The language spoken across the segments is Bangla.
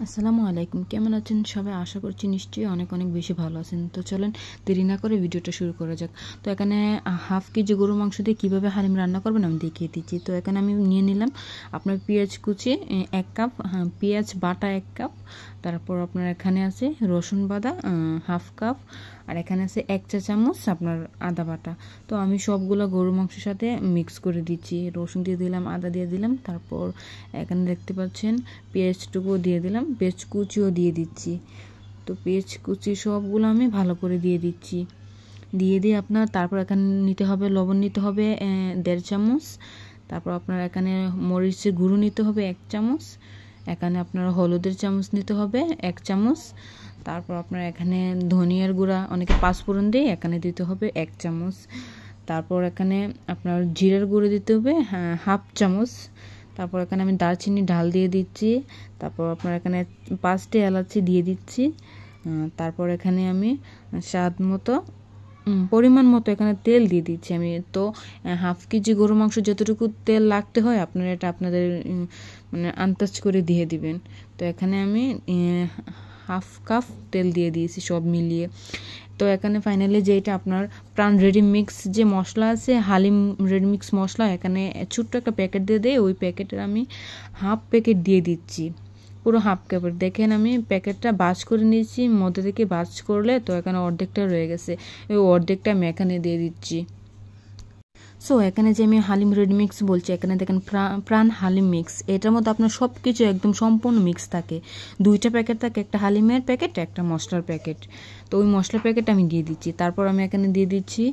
আসসালামু আলাইকুম, কেমন আছেন সবাই? আশা করছি নিশ্চয়ই অনেক অনেক বেশি ভালো আছেন। তো চলেন দেরি না করে ভিডিওটা শুরু করা যাক। তো এখানে হাফ কেজি গরুর মাংস দিয়ে কীভাবে হালিম রান্না করবেন আমি দেখিয়ে দিচ্ছি। তো এখানে আমি নিয়ে নিলাম আপনার পেঁয়াজ কুচি 1 কাপ, পেঁয়াজ বাটা 1 কাপ, তারপর আপনার এখানে আছে রসুন বাটা হাফ কাপ, আর এখানে আছে 1 চা চামচ আপনার আদা বাটা। তো আমি সবগুলো গরুর মাংসের সাথে মিক্স করে দিচ্ছি। রসুন দিয়ে দিলাম, আদা দিয়ে দিলাম, তারপর এখানে দেখতে পাচ্ছেন পেঁয়াজটুকুও দিয়ে দিলাম, পেঁয়াজ কুচিও দিয়ে দিচ্ছি। তো পেঁয়াজ কুচি সবগুলো আমি ভালো করে দিয়ে দিচ্ছি। দিয়ে আপনার তারপর এখানে নিতে হবে লবণ, নিতে হবে 1.5 চামচ। তারপর আপনার এখানে মরিচের গুঁড়ো নিতে হবে 1 চামচ। এখানে আপনার হলুদের চামচ নিতে হবে 1 চামচ। তারপর আপনার এখানে ধনিয়ার গুঁড়া, অনেকে পাঁচফোড়ন দিয়ে, এখানে দিতে হবে 1 চামচ। তারপর এখানে আপনার জিরার গুঁড়ো দিতে হবে হাফ চামচ। তারপর এখানে আমি দারচিনি ঢাল দিয়ে দিচ্ছি। তারপর আপনার এখানে 5টি এলাচি দিয়ে দিচ্ছি। তারপর এখানে আমি স্বাদ মতো পরিমাণ মতো এখানে তেল দিয়ে দিচ্ছি। আমি তো হাফ কেজি গরু মাংস যতটুকু তেল লাগতে হয় আপনারা এটা আপনাদের মানে আন্দাজ করে দিয়ে দিবেন। তো এখানে আমি হাফ কাপ তেল দিয়ে দিয়েছি সব মিলিয়ে। তো এখানে ফাইনালি যেটা আপনার প্রাণ রেডি মিক্স যে মশলা আছে, হালিম রেডি মিক্স মশলা, এখানে ছোট্ট একটা প্যাকেট দিয়ে দেয়, ওই প্যাকেটের আমি হাফ প্যাকেট দিয়ে দিচ্ছি, পুরো হাফ প্যাকেট। দেখেন আমি প্যাকেটটা বাজ করে নিয়েছি, মধ্যে থেকে বাজ করলে তো এখানে অর্ধেকটা রয়ে গেছে, ওই অর্ধেকটা আমি এখানে দিয়ে দিচ্ছি। সো এখানে যে আমি হালিম রেড মিক্স বলছি, এখানে দেখেন প্রাণ হালিম মিক্স, এটার মধ্যে আপনার সব কিছু একদম সম্পূর্ণ মিক্স থাকে। 2টা প্যাকেট থাকে, একটা হালিমের প্যাকেট, একটা মশলার প্যাকেট। তো ওই মশলার প্যাকেট আমি দিয়ে দিচ্ছি। তারপর আমি এখানে দিয়ে দিচ্ছি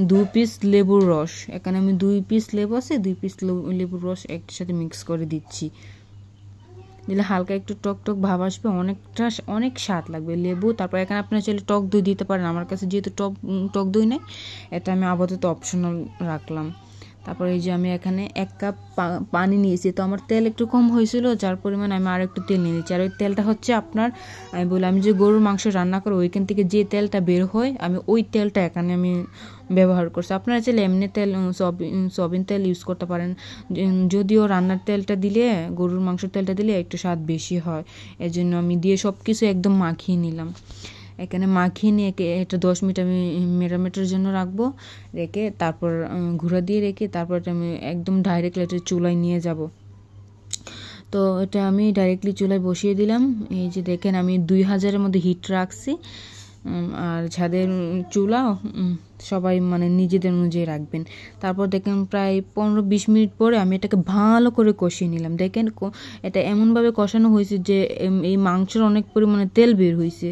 2 পিস লেবুর রস। এখানে আমি 2 পিস লেবু আছে, 2 পিস লেবুর রস একটার সাথে মিক্স করে দিচ্ছি। দিলে হালকা একটু টক টক ভাব আসবে, অনেক স্বাদ লাগবে লেবু। তারপর এখানে আপনারা চাইলে টক দই দিতে পারেন, আমার কাছে যেহেতু টক দই নেই, এটা আমি আপাতত অপশনাল রাখলাম। তারপর এই যে আমি এখানে 1 কাপ পানি নিয়েছি। তো আমার তেল একটু কম হয়েছিল, যার পরিমাণে আমি আর একটু তেল নিয়ে নিচ্ছি। আর ওই তেলটা হচ্ছে আপনার, আমি যে গরুর মাংস রান্না করি ওইখান থেকে যে তেলটা বের হয়, আমি ওই তেলটা এখানে আমি ব্যবহার করছি। আপনারা চাইলে এমনি তেল সয়াবিন তেল ইউজ করতে পারেন, যদিও রান্নার তেলটা দিলে, গরুর মাংসের তেলটা দিলে একটু স্বাদ বেশি হয়। এর জন্য আমি দিয়ে সব কিছু একদম মাখিয়ে নিলাম। এখানে মাখিয়ে নিয়ে এটা 10 মিনিট আমি মেরামেটের জন্য রাখবো, রেখে তারপর ঘুরা দিয়ে রেখে তারপর আমি একদম ডাইরেক্টলি এটা চুলায় নিয়ে যাব। তো এটা আমি ডাইরেক্টলি চুলায় বসিয়ে দিলাম। এই যে দেখেন আমি 2000-এর মধ্যে হিট রাখছি। আর যাদের চুলা সবাই মানে নিজেদের অনুযায়ী রাখবেন। তারপর দেখেন প্রায় 15-20 মিনিট পরে আমি এটাকে ভালো করে কষিয়ে নিলাম। দেখেন এটা এমনভাবে কষানো হয়েছে যে এই মাংসের অনেক পরিমাণে তেল বের হয়েছে,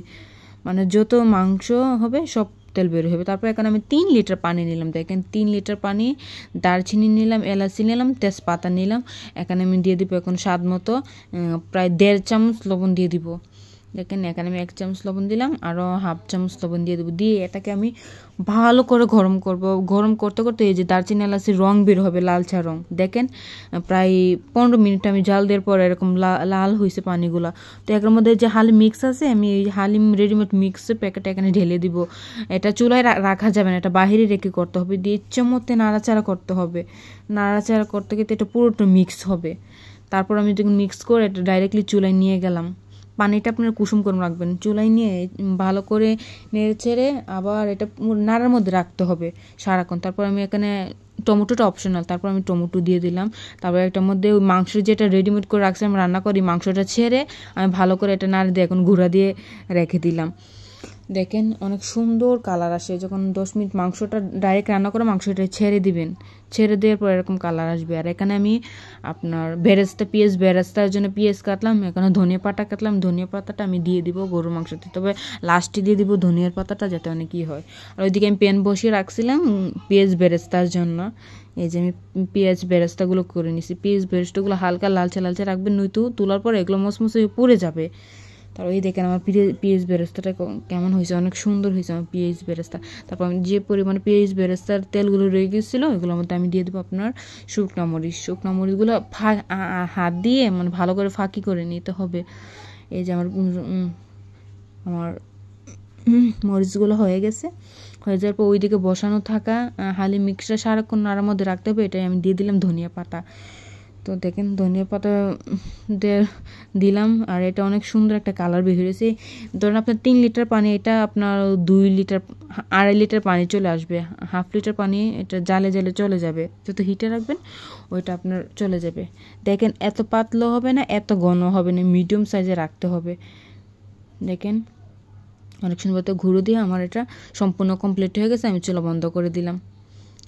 মানে যত মাংস হবে সব তেল বের হবে। তারপর এখানে আমি 3 লিটার পানি নিলাম। দেখেন 3 লিটার পানি, দারচিনি নিলাম, এলাচি নিলাম, তেজপাতা নিলাম। এখানে আমি দিয়ে দিব এখন স্বাদ মতো প্রায় 1.5 চামচ লবণ দিয়ে দিব। দেখেন এখানে আমি 1 চামচ লবণ দিলাম, আরও হাফ চামচ লবণ দিয়ে দেবো। দিয়ে এটাকে আমি ভালো করে গরম করব। গরম করতে করতে এই যে দারচিনি এলাচির রং বের হবে, লালচা রং। দেখেন প্রায় 15 মিনিট আমি জাল দেওয়ার পর এরকম লাল হয়েছে পানিগুলা। তো এর মধ্যে যে হালিম মিক্স আছে, আমি এই হালিম রেডিমেড মিক্সের প্যাকেট এখানে ঢেলে দিব। এটা চুলায় রাখা যাবে না, এটা বাইরে রেখে করতে হবে। দিয়ে ইচ্ছে মতো নাড়াচাড়া করতে হবে। নাড়াচাড়া করতে গেলে এটা পুরোটা মিক্স হবে। তারপর আমি যখন মিক্স করে এটা ডাইরেক্টলি চুলায় নিয়ে গেলাম। পানিটা আপনারা কুসুম করে রাখবেন। চুলায় নিয়ে ভালো করে নেড়ে ছেড়ে আবার এটা নাড়ার মধ্যে রাখতে হবে সারাক্ষণ। তারপর আমি এখানে টমেটোটা অপশনাল, তারপর আমি টমেটো দিয়ে দিলাম। তারপর এটার মধ্যে ওই মাংস যেটা রেডিমেড করে রাখছি আমি রান্না করি, মাংসটা ছেড়ে আমি ভালো করে এটা নাড়ে দিয়ে এখন ঘুরা দিয়ে রেখে দিলাম। দেখেন অনেক সুন্দর কালার আসে যখন 10 মিনিট মাংসটা ডাইরেক্ট রান্না করে মাংসটা ছেড়ে দিবেন। ছেড়ে দেওয়ার পর এরকম কালার আসবে। আর এখানে আমি আপনার পেঁয়াজ বেরেস্তার জন্য পেঁয়াজ কাটলাম, এখানে ধনিয়া পাতা কাটলাম। ধনিয়া পাতাটা আমি দিয়ে দিব গরুর মাংসতে, তবে লাস্টে দিয়ে দিব ধনিয়ার পাতাটা, যাতে অনেক কী হয়। আর ওইদিকে আমি প্যান বসিয়ে রাখছিলাম পেঁয়াজ বেরেস্তার জন্য। এই যে আমি পেঁয়াজ বেরেস্তাগুলো করে নিছি। পেঁয়াজ বেরেস্তাগুলো হালকা লালচে লালচে রাখবেন, নয়তো তোলার পর এগুলো মসমসে পুড়ে যাবে। তারপর এই দেখেন আমার পেঁয়াজ বেরেস্তাটা কেমন হয়েছে, অনেক সুন্দর হয়েছে আমার পেঁয়াজ বেরেস্তা। তারপর আমি যে পরিমাণে পেঁয়াজ বেরেস্তার তেলগুলো রয়ে গেছিলো এগুলোর মধ্যে আমি দিয়ে দেবো আপনার শুকনা মরিচগুলো হাত দিয়ে মানে ভালো করে ফাঁকি করে নিতে হবে। এই যে আমার মরিচগুলো হয়ে গেছে। হয়ে যাওয়ার পর ওইদিকে বসানো থাকা হালিম মিক্সটা সারাক্ষণ নাড়ার মধ্যে রাখতে হবে। এটাই আমি দিয়ে দিলাম ধনিয়া পাতা। তো দেখেন ধনিয়া পাতা দিলাম, আর এটা অনেক সুন্দর একটা কালার বের হয়েছে। ধরেন আপনার 3 লিটার পানি, এটা আপনার 2 লিটার 2.5 লিটার পানি চলে আসবে। 1/2 লিটার পানি এটা জালে জালে চলে যাবে, যত হিটে রাখবেন ওইটা আপনার চলে যাবে। দেখেন এত পাতলা হবে না, এত ঘন হবে না, মিডিয়াম সাইজে রাখতে হবে। দেখেন অনেক সুন্দর তো ঘুরো দিয়ে আমার এটা সম্পূর্ণ কমপ্লিট হয়ে গেছে। আমি চুলা বন্ধ করে দিলাম,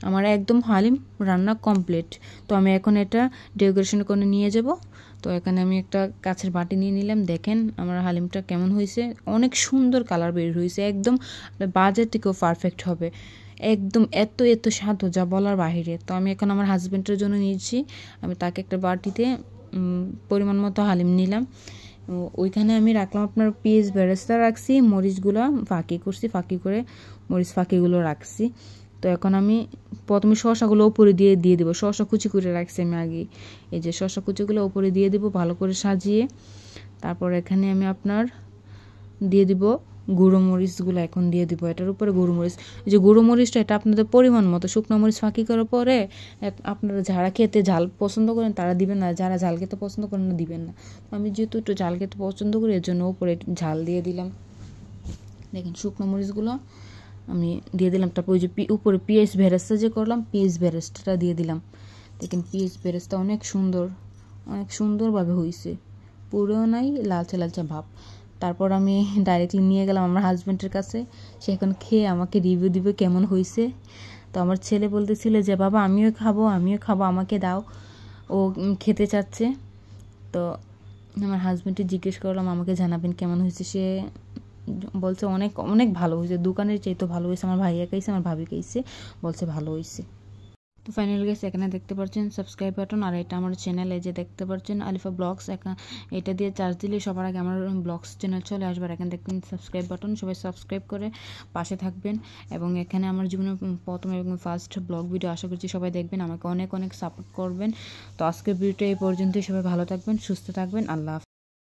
আমার একদম হালিম রান্না কমপ্লিট। তো আমি এখন এটা ডেকোরেশন করে নিয়ে যাব। তো এখানে আমি একটা কাছের বাটি নিয়ে নিলাম। দেখেন আমার হালিমটা কেমন হয়েছে, অনেক সুন্দর কালার বের হয়েছে, একদম বাজার থেকেও পারফেক্ট হবে, একদম এত এত স্বাদ যা বলার বাহিরে। তো আমি এখন আমার হাজব্যান্ডের জন্য নিয়েছি, আমি তাকে একটা বাটিতে পরিমাণ মতো হালিম নিলাম। ওইখানে আমি রাখলাম আপনার পেঁয়াজ বেরেস্তা রাখছি, মরিচগুলো ফাঁকি করছি, ফাঁকি করে মরিচ ফাঁকিগুলো রাখছি। তো এখন আমি প্রথমে শসাগুলো উপরে দিয়ে দেবো, শসা কুচি করে রাখছি আমি আগে, এই যে শসা কুচিগুলো উপরে দিয়ে দেবো ভালো করে সাজিয়ে। তারপর এখানে আমি আপনার দিয়ে দিব গুঁড়ো মরিচগুলো, এখন দিয়ে দিব এটার উপরে গুঁড়ো মরিচ। এই যে গুঁড়ো মরিচটা এটা আপনাদের পরিমাণ মতো, শুকনো মরিচ ফাঁকি করার পরে আপনারা যারা খেতে ঝাল পছন্দ করেন তারা দিবেন না, যারা ঝাল খেতে পছন্দ করেন না দিবেন না। আমি যেহেতু একটু ঝাল খেতে পছন্দ করি এর জন্য উপরে ঝাল দিয়ে দিলাম। দেখেন শুকনো মরিচগুলো আমি দিয়ে দিলাম। তারপর ওই যে উপরে পেঁয়াজ বেরেস্তা যে করলাম, পেঁয়াজ বেরেস্তাটা দিয়ে দিলাম। দেখেন পেঁয়াজ বেরেস্তা অনেক সুন্দর, অনেক সুন্দরভাবে হয়েছে, পুরো নাই লালচে লালচে ভাব। তারপর আমি ডাইরেক্টলি নিয়ে গেলাম আমার হাজব্যান্ডের কাছে, সে এখন খেয়ে আমাকে রিভিউ দিবে কেমন হয়েছে। তো আমার ছেলে বলতেছিল যে বাবা আমিও খাবো, আমিও খাবো, আমাকে দাও, ও খেতে চাচ্ছে। তো আমার হাজব্যান্ডকে জিজ্ঞেস করলাম আমাকে জানাবেন কেমন হয়েছে, সে বলছে অনেক অনেক ভালো হয়েছে, দোকানের চাইতে ভালো হয়েছে। আমার ভাইয়া খাইছে, আমার ভাবি খাইছে, বলছে ভালো হয়েছে। তো ফাইনালি গাইস এখানে দেখতে পাচ্ছেন সাবস্ক্রাইব বাটন, আর এটা আমার চ্যানেল, এই যে দেখতে পাচ্ছেন আলিফা ব্লগস, এটা দিয়ে চার্জ দিলে সবার আগে আমার ব্লগস চ্যানেল চলে আসবে। এখানে দেখবেন সাবস্ক্রাইব বাটন, সবাই সাবস্ক্রাইব করে পাশে থাকবেন। এবং এখানে আমার জীবনের প্রথম এবং ফার্স্ট ব্লগ ভিডিও, আশা করছি সবাই দেখবেন, আমাকে অনেক অনেক সাপোর্ট করবেন। তো আজকের ভিডিওটা এই পর্যন্তই, সবাই ভালো থাকবেন, সুস্থ থাকবেন, আল্লাহ হাফেজ।